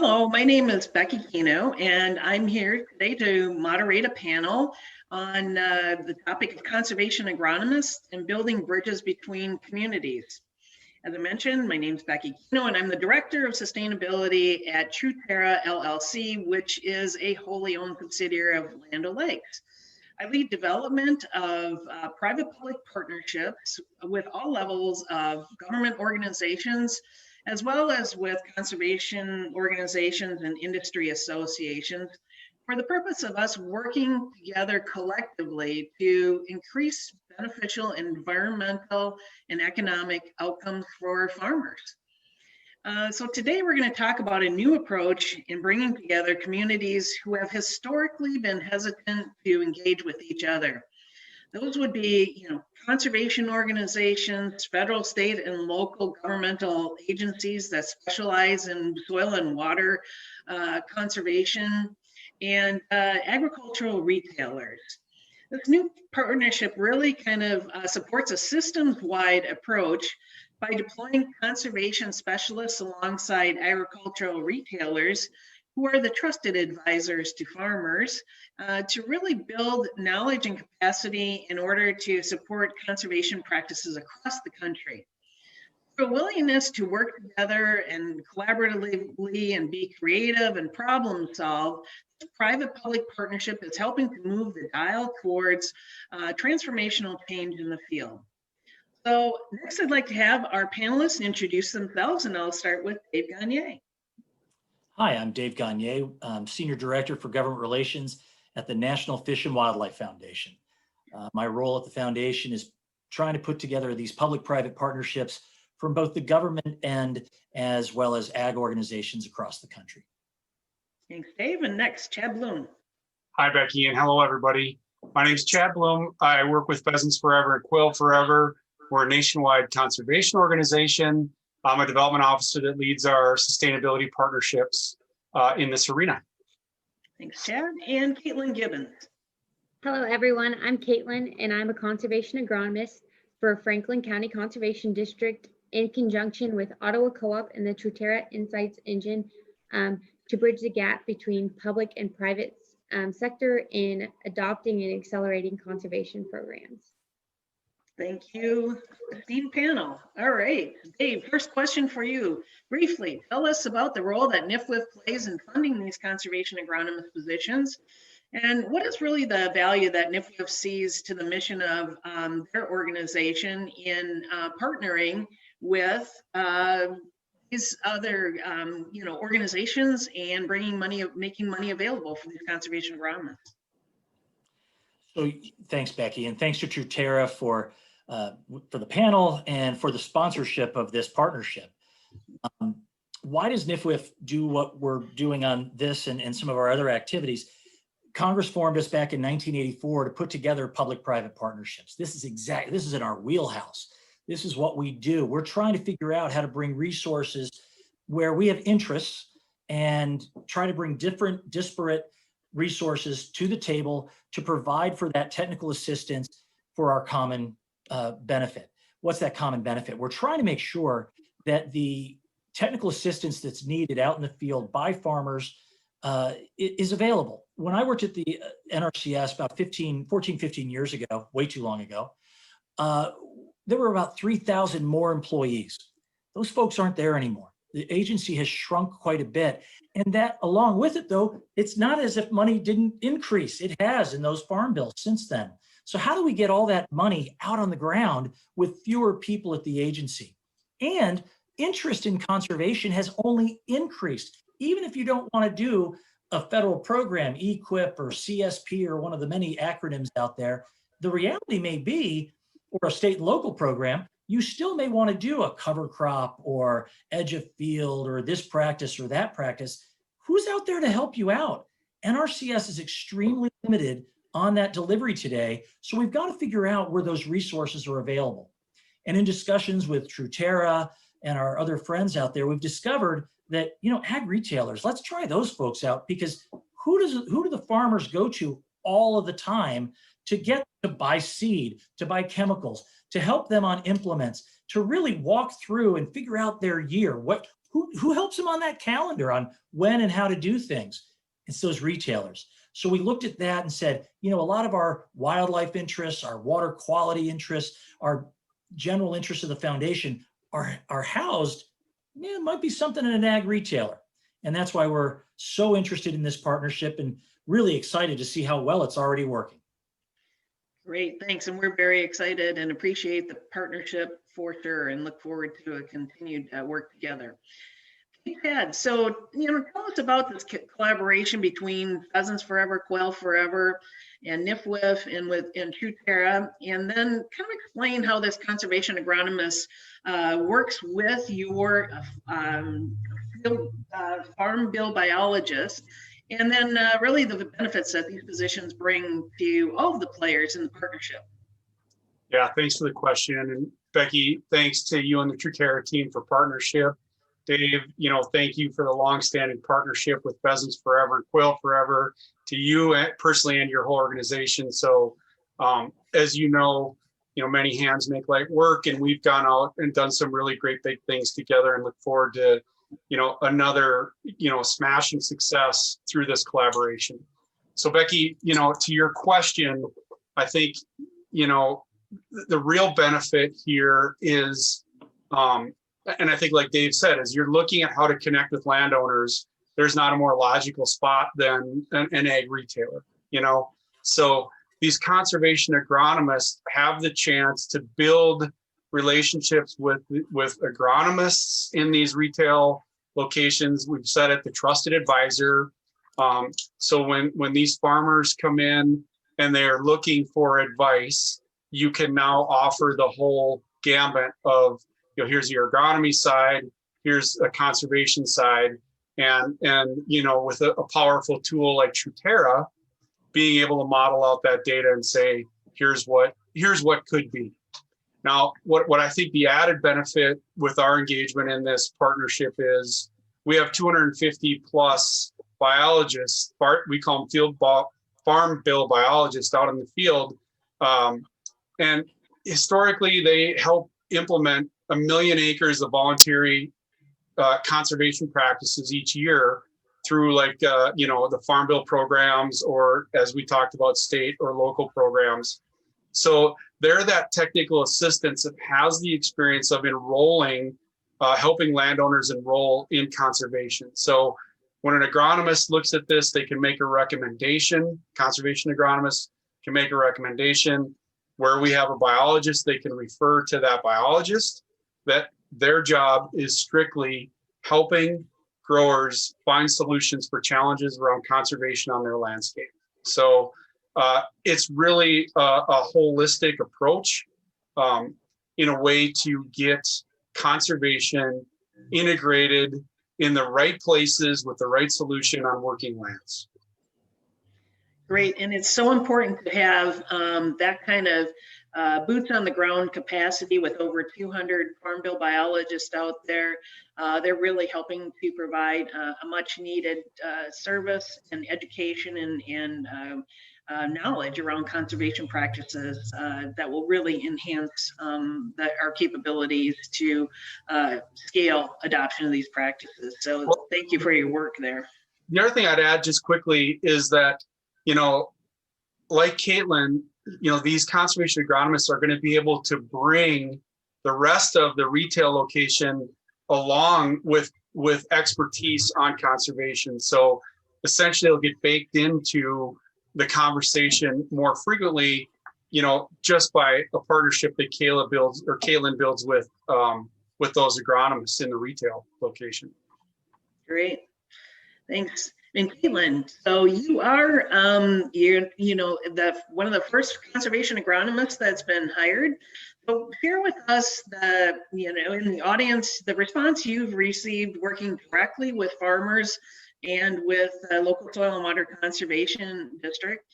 Hello, my name is Becky Kenow, and I'm here today to moderate a panel on the topic of conservation agronomists and building bridges between communities. As I mentioned, my name is Becky Kenow, and I'm the Director of Sustainability at Truterra LLC, which is a wholly owned subsidiary of Land O'Lakes. I lead development of private-public partnerships with all levels of government organizations, as well as with conservation organizations and industry associations, for the purpose of us working together collectively to increase beneficial environmental and economic outcomes for farmers. So today we're going to talk about a new approach in bringing together communities who have historically been hesitant to engage with each other. Those would be, conservation organizations, federal, state, and local governmental agencies that specialize in soil and water conservation, and agricultural retailers. This new partnership really kind of supports a systems-wide approach by deploying conservation specialists alongside agricultural retailers who are the trusted advisors to farmers to really build knowledge and capacity in order to support conservation practices across the country. The willingness to work together and collaboratively and be creative and problem solve, this private-public partnership is helping to move the dial towards transformational change in the field. So next I'd like to have our panelists introduce themselves, and I'll start with Dave Gagner. Hi, I'm Dave Gagner, Senior Director for Government Relations at the National Fish and Wildlife Foundation. My role at the foundation is trying to put together these public-private partnerships from both the government end as well as ag organizations across the country. Thanks, Dave. And next, Chad Bloom. Hi, Becky, and hello, everybody. My name is Chad Bloom. I work with Pheasants Forever and Quail Forever. We're a nationwide conservation organization. I'm a development officer that leads our sustainability partnerships in this arena. Thanks, Chad. And Kaitlin Gibbons. Hello, everyone. I'm Kaitlin, and I'm a conservation agronomist for Franklin County Conservation District in conjunction with Ottawa Co-op and the Truterra Insights Engine to bridge the gap between public and private sector in adopting and accelerating conservation programs. Thank you, esteemed panel. All right, Dave, first question for you. Briefly, tell us about the role that NFWF plays in funding these conservation agronomist positions, and what is really the value that NFWF sees to the mission of their organization in partnering with these other organizations and making money available for these conservation agronomists. So thanks, Becky, and thanks to Truterra for the panel and for the sponsorship of this partnership. Why does NFWF do what we're doing on this and some of our other activities? Congress formed us back in 1984 to put together public-private partnerships. This is in our wheelhouse. This is what we do. We're trying to figure out how to bring resources where we have interests and try to bring different disparate resources to the table to provide for that technical assistance for our common benefit. What's that common benefit? We're trying to make sure that the technical assistance that's needed out in the field by farmers is available. When I worked at the NRCS about 14, 15 years ago, way too long ago, there were about 3,000 more employees. Those folks aren't there anymore. The agency has shrunk quite a bit. And that along with it, though, it's not as if money didn't increase. It has in those farm bills since then. So how do we get all that money out on the ground with fewer people at the agency? And interest in conservation has only increased. Even if you don't want to do a federal program, EQIP or CSP or one of the many acronyms out there, the reality may be, or a state and local program, you still may want to do a cover crop or edge of field or this practice or that practice. Who's out there to help you out? NRCS is extremely limited on that delivery today. So we've got to figure out where those resources are available. And in discussions with Truterra and our other friends out there, we've discovered that, ag retailers, let's try those folks out, because who do the farmers go to all of the time to buy seed, to buy chemicals, to help them on implements, to really walk through and figure out their year. What who helps them on that calendar on when and how to do things? It's those retailers. So we looked at that and said, you know, a lot of our wildlife interests, our water quality interests, our general interests of the foundation are housed, it might be something in an ag retailer. And that's why we're so interested in this partnership and really excited to see how well it's already working. Great, thanks. And we're very excited and appreciate the partnership for sure and look forward to a continued work together. Ted, so, you know, tell us about this collaboration between Pheasants Forever, Quail Forever, and NFWF and Truterra, and then kind of explain how this conservation agronomist works with your farm bill biologist, and then really the benefits that these positions bring to all of the players in the partnership. Yeah, thanks for the question. And Becky, thanks to you and the Truterra team for partnership. Dave, you know, thank you for the longstanding partnership with Pheasants Forever and Quail Forever, to you personally and your whole organization. So as you know, many hands make light work, and we've gone out and done some really great big things together and look forward to, another, smashing success through this collaboration. So Becky, to your question, I think, the real benefit here is, and I think like Dave said, is you're looking at how to connect with landowners. There's not a more logical spot than an ag retailer, So these conservation agronomists have the chance to build relationships with agronomists in these retail locations. We've said it, the trusted advisor. So when these farmers come in and they're looking for advice, you can now offer the whole gambit of, here's your agronomy side, here's a conservation side, and with a powerful tool like Truterra, being able to model out that data and say, here's what could be. Now, what I think the added benefit with our engagement in this partnership is we have 250 plus biologists, we call them farm bill biologists out in the field. And historically, they help implement 1 million acres of voluntary conservation practices each year through the farm bill programs, or as we talked about, state or local programs. So they're that technical assistance that has the experience of enrolling, helping landowners enroll in conservation. So when an agronomist looks at this, they can make a recommendation. Conservation agronomists can make a recommendation. Where we have a biologist, they can refer to that biologist. That their job is strictly helping growers find solutions for challenges around conservation on their landscape. So it's really a holistic approach in a way to get conservation integrated in the right places with the right solution on working lands. Great, and it's so important to have that kind of boots on the ground capacity with over 200 farm bill biologists out there. They're really helping to provide a much needed service and education and knowledge around conservation practices that will really enhance our capabilities to scale adoption of these practices. So thank you for your work there. The other thing I'd add just quickly is that, like Kaitlin, these conservation agronomists are going to be able to bring the rest of the retail location along with expertise on conservation. So essentially it'll get baked into the conversation more frequently, just by a partnership that Kaitlin builds with those agronomists in the retail location. Great, thanks. And Kaitlin, so you are one of the first conservation agronomists that's been hired. So share with us in the audience the response you've received working directly with farmers and with the local soil and water conservation district.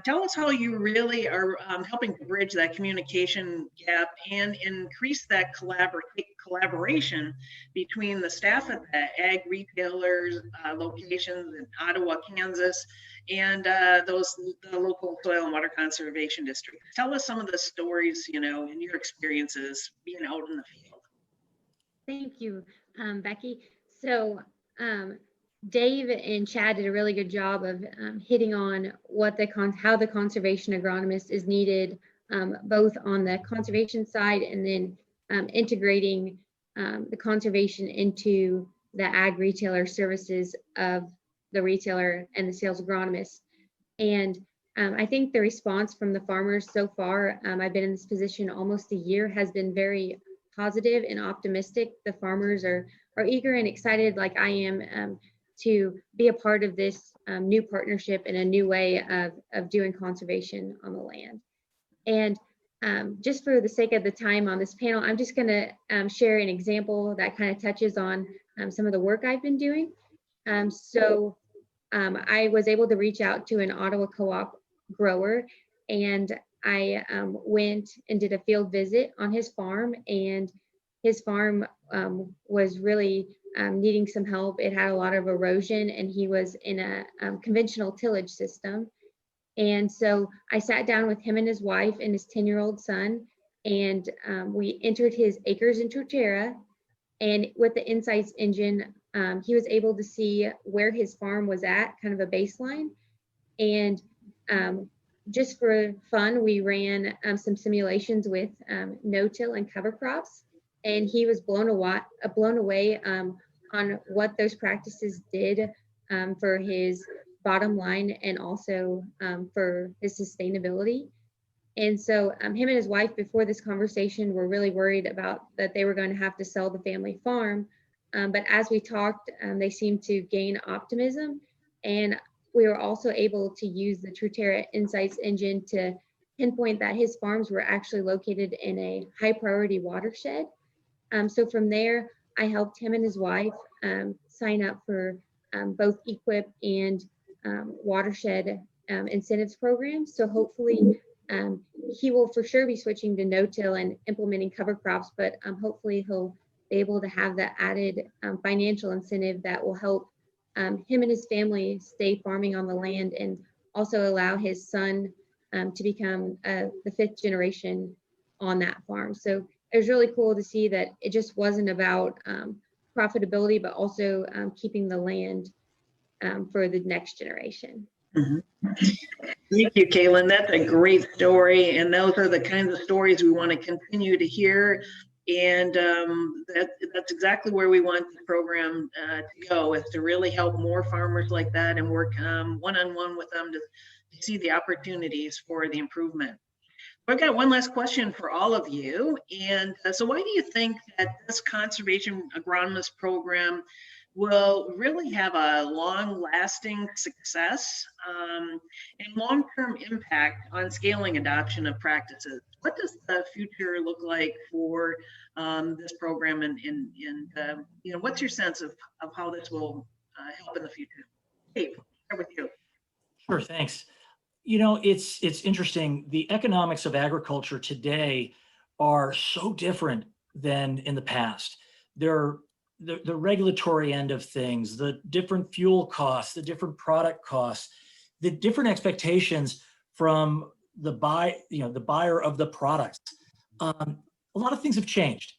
Tell us how you really are helping to bridge that communication gap and increase that collaboration between the staff at the ag retailers locations in Ottawa, Kansas, and the local soil and water conservation district. Tell us some of the stories, in your experiences being out in the field. Thank you, Becky. So Dave and Chad did a really good job of hitting on what how the conservation agronomist is needed, both on the conservation side and then integrating the conservation into the ag retailer services of the retailer and the sales agronomist. And I think the response from the farmers so far, I've been in this position almost a year, has been very positive and optimistic. The farmers are eager and excited, like I am, to be a part of this new partnership and a new way of doing conservation on the land. And just for the sake of the time on this panel, I'm just going to share an example that kind of touches on some of the work I've been doing. I was able to reach out to an Ottawa co-op grower, and I went and did a field visit on his farm, and his farm was really needing some help. It had a lot of erosion, and he was in a conventional tillage system. And so I sat down with him and his wife and his 10-year-old son, and we entered his acres in Truterra. And with the Insights engine, he was able to see where his farm was at, kind of a baseline. And just for fun, we ran some simulations with no-till and cover crops. And he was blown away on what those practices did for his bottom line and also for his sustainability. And so him and his wife, before this conversation, were really worried about that they were going to have to sell the family farm. But as we talked, they seemed to gain optimism. And we were also able to use the Truterra Insights engine to pinpoint that his farms were actually located in a high priority watershed. So from there, I helped him and his wife sign up for both EQIP and watershed incentives programs. So hopefully he will for sure be switching to no-till and implementing cover crops, but hopefully he'll be able to have that added financial incentive that will help him and his family stay farming on the land, and also allow his son to become the 5th generation on that farm. So it was really cool to see that it just wasn't about profitability, but also keeping the land for the next generation. Mm-hmm. Thank you, Kaitlin. That's a great story. And those are the kinds of stories we want to continue to hear. And that's exactly where we want the program to go, is to really help more farmers like that and work one-on-one with them to see the opportunities for the improvement. I've got one last question for all of you. And so why do you think that this conservation agronomist program will really have a long-lasting success and long-term impact on scaling adoption of practices? What does the future look like for this program, and you know, what's your sense of how this will help in the future? Dave, start with you. Sure, thanks. You know, it's interesting. The economics of agriculture today are so different than in the past. The regulatory end of things, the different fuel costs, the different product costs, the different expectations from the buyer of the products. A lot of things have changed.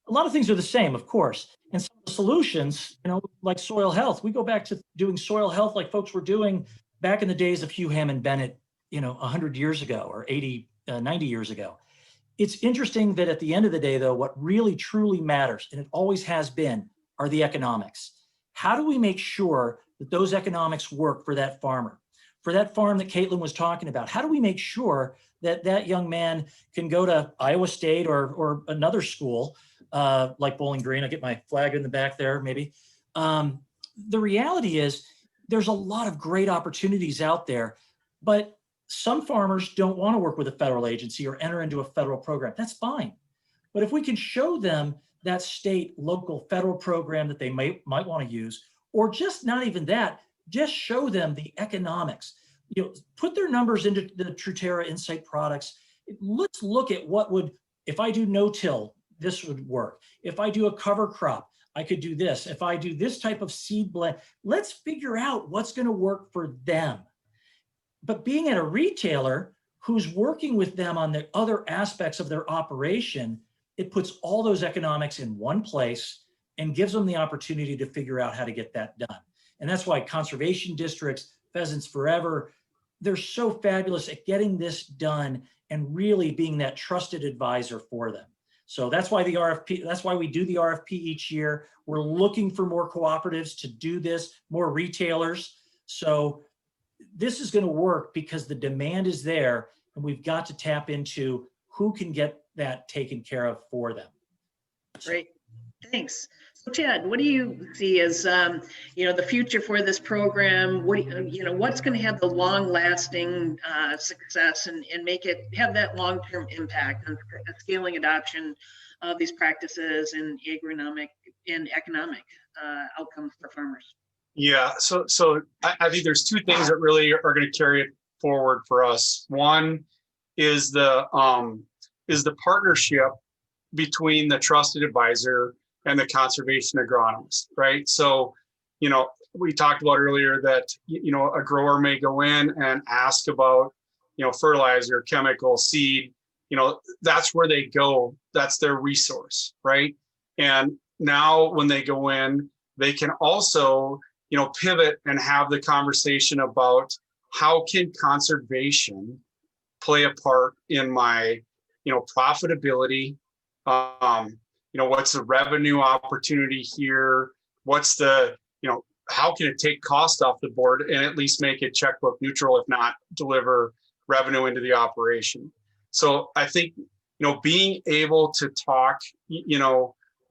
A lot of things are the same, of course. And some of the solutions, you know, like soil health, we go back to doing soil health like folks were doing back in the days of Hugh Hammond Bennett, you know, 100 years ago or 80, 90 years ago. It's interesting that at the end of the day, though, what really truly matters, and it always has been, are the economics. How do we make sure that those economics work for that farmer? For that farm that Kaitlin was talking about, how do we make sure that that young man can go to Iowa State or another school like Bowling Green? I'll get my flag in the back there, maybe. The reality is there's a lot of great opportunities out there, but some farmers don't want to work with a federal agency or enter into a federal program. That's fine. But if we can show them that state, local, federal program that they might want to use, or just not even that, just show them the economics. You know, put their numbers into the Truterra Insight products. Let's look at what would, if I do no-till, this would work. If I do a cover crop, I could do this. If I do this type of seed blend, let's figure out what's going to work for them. But being at a retailer who's working with them on the other aspects of their operation, it puts all those economics in one place, and gives them the opportunity to figure out how to get that done. And that's why conservation districts, Pheasants Forever, they're so fabulous at getting this done and really being that trusted advisor for them. So that's why the RFP, that's why we do the RFP each year. We're looking for more cooperatives to do this, more retailers. So this is going to work because the demand is there, and we've got to tap into who can get that taken care of for them. Great, thanks. So Ted, what do you see as the future for this program? What what's going to have the long-lasting success and make it have that long-term impact on scaling adoption of these practices and agronomic and economic outcomes for farmers? Yeah, so I think there's two things that really are going to carry it forward for us. One is the partnership between the trusted advisor and the conservation agronomist, right? So, we talked about earlier that, a grower may go in and ask about, fertilizer, chemical, seed, that's where they go. That's their resource, right? And now when they go in, they can also, pivot and have the conversation about how can conservation play a part in my, profitability, what's the revenue opportunity here? What's the, how can it take cost off the board and at least make it checkbook neutral, if not deliver revenue into the operation? So I think, being able to talk,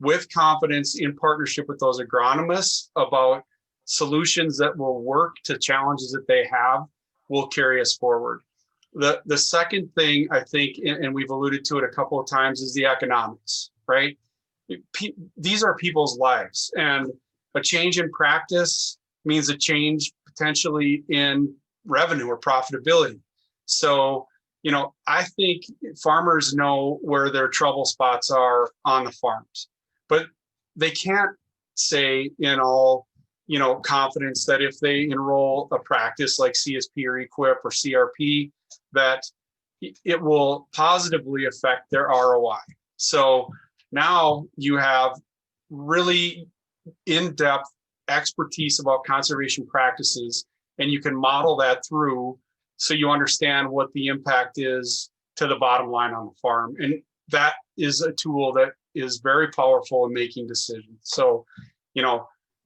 with confidence in partnership with those agronomists about solutions that will work to challenges that they have will carry us forward. The second thing I think, and we've alluded to it a couple of times, is the economics, right? These are people's lives, and a change in practice means a change potentially in revenue or profitability. So, I think farmers know where their trouble spots are on the farms, but they can't say in all, confidence that if they enroll a practice like CSP or Equip or CRP, that it will positively affect their ROI. So now you have really in-depth expertise about conservation practices, and you can model that through so you understand what the impact is to the bottom line on the farm. And that is a tool that is very powerful in making decisions. So,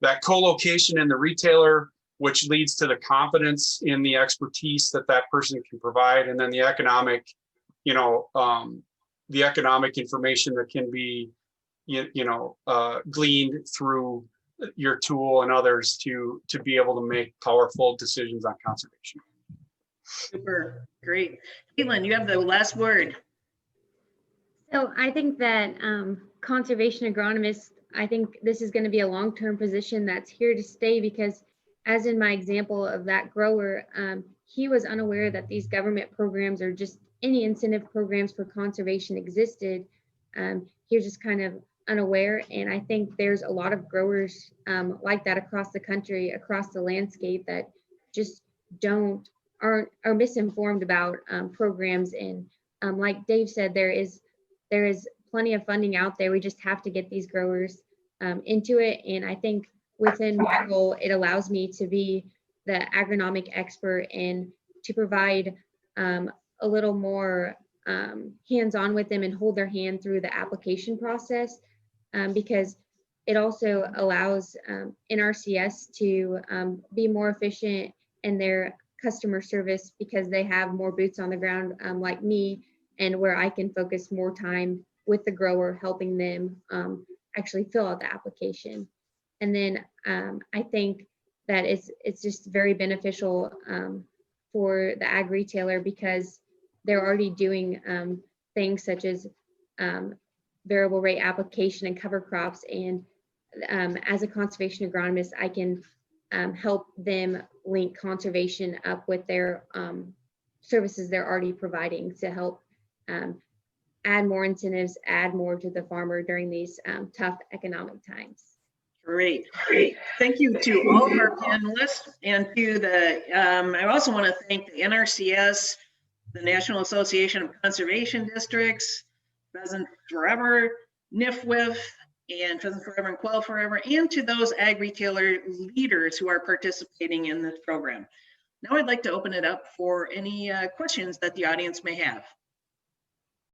that co-location in the retailer, which leads to the confidence in the expertise that that person can provide, and then the economic, the economic information that can be, gleaned through your tool and others to be able to make powerful decisions on conservation. Super, great. Kaitlin, you have the last word. So I think that conservation agronomists, I think this is going to be a long-term position that's here to stay, because as in my example of that grower, he was unaware that these government programs or just any incentive programs for conservation existed. He was just kind of unaware. And I think there's a lot of growers like that across the country, across the landscape, that just are misinformed about programs. And like Dave said, there is plenty of funding out there. We just have to get these growers into it. And I think within my role, it allows me to be the agronomic expert and to provide a little more hands-on with them and hold their hand through the application process, because it also allows NRCS to be more efficient in their customer service, because they have more boots on the ground like me, and where I can focus more time with the grower, helping them actually fill out the application. And then I think that it's just very beneficial for the ag retailer, because they're already doing things such as variable rate application and cover crops. And as a conservation agronomist, I can help them link conservation up with their services they're already providing to help add more incentives, add more to the farmer during these tough economic times. Great. Thank you to all of our panelists, and to the, I also want to thank the NRCS, the National Association of Conservation Districts, Pheasants Forever, NFWF, and Pheasants Forever and Quail Forever, and to those ag retailer leaders who are participating in this program. Now I'd like to open it up for any questions that the audience may have.